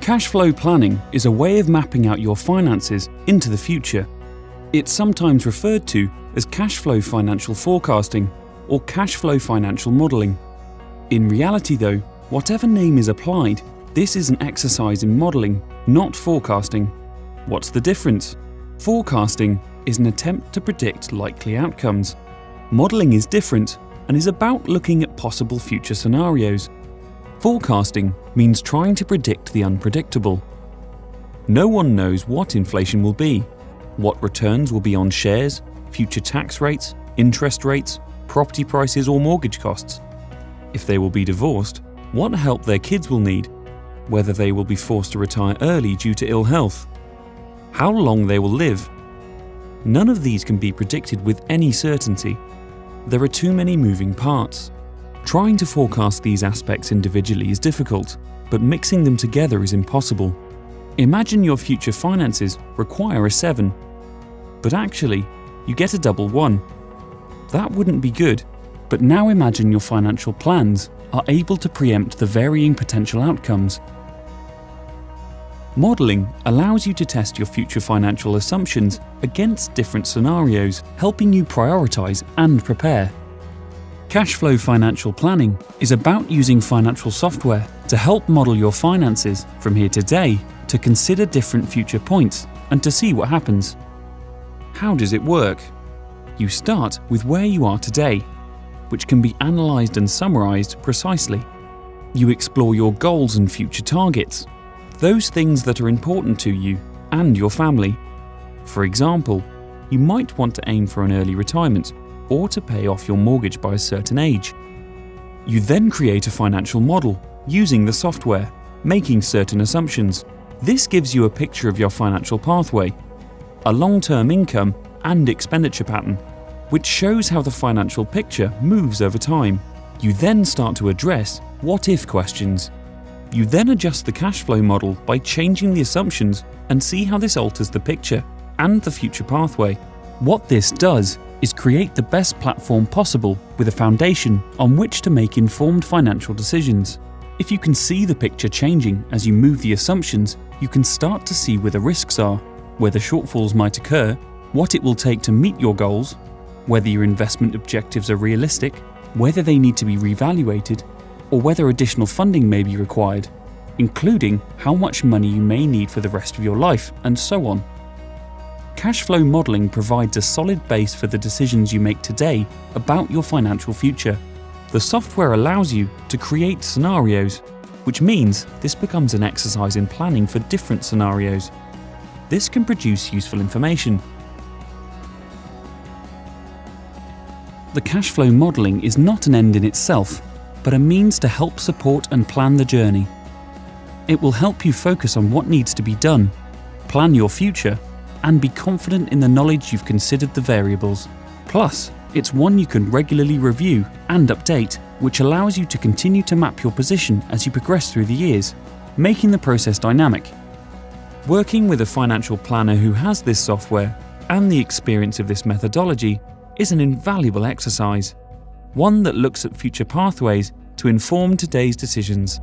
Cash flow planning is a way of mapping out your finances into the future. It's sometimes referred to as cash flow financial forecasting or cash flow financial modelling. In reality though, whatever name is applied, this is an exercise in modelling, not forecasting. What's the difference? Forecasting is an attempt to predict likely outcomes. Modelling is different and is about looking at possible future scenarios. Forecasting means trying to predict the unpredictable. No one knows what inflation will be, what returns will be on shares, future tax rates, interest rates, property prices or mortgage costs. If they will be divorced, what help their kids will need, whether they will be forced to retire early due to ill health, how long they will live. None of these can be predicted with any certainty. There are too many moving parts. Trying to forecast these aspects individually is difficult, but mixing them together is impossible. Imagine your future finances require a 7, but actually, you get a double 1. That wouldn't be good, but now imagine your financial plans are able to preempt the varying potential outcomes. Modelling allows you to test your future financial assumptions against different scenarios, helping you prioritise and prepare. Cash flow financial planning is about using financial software to help model your finances from here today to consider different future points and to see what happens. How does it work? You start with where you are today, which can be analysed and summarised precisely. You explore your goals and future targets, those things that are important to you and your family. For example, you might want to aim for an early retirement or to pay off your mortgage by a certain age. You then create a financial model using the software, making certain assumptions. This gives you a picture of your financial pathway, a long-term income and expenditure pattern, which shows how the financial picture moves over time. You then start to address what-if questions. You then adjust the cash flow model by changing the assumptions and see how this alters the picture and the future pathway. What this does is create the best platform possible with a foundation on which to make informed financial decisions. If you can see the picture changing as you move the assumptions, you can start to see where the risks are, where the shortfalls might occur, what it will take to meet your goals, whether your investment objectives are realistic, whether they need to be reevaluated, or whether additional funding may be required, including how much money you may need for the rest of your life, and so on. Cash flow modelling provides a solid base for the decisions you make today about your financial future. The software allows you to create scenarios, which means this becomes an exercise in planning for different scenarios. This can produce useful information. The cash flow modelling is not an end in itself, but a means to help support and plan the journey. It will help you focus on what needs to be done, plan your future, and be confident in the knowledge you've considered the variables. Plus, it's one you can regularly review and update, which allows you to continue to map your position as you progress through the years, making the process dynamic. Working with a financial planner who has this software and the experience of this methodology is an invaluable exercise, one that looks at future pathways to inform today's decisions.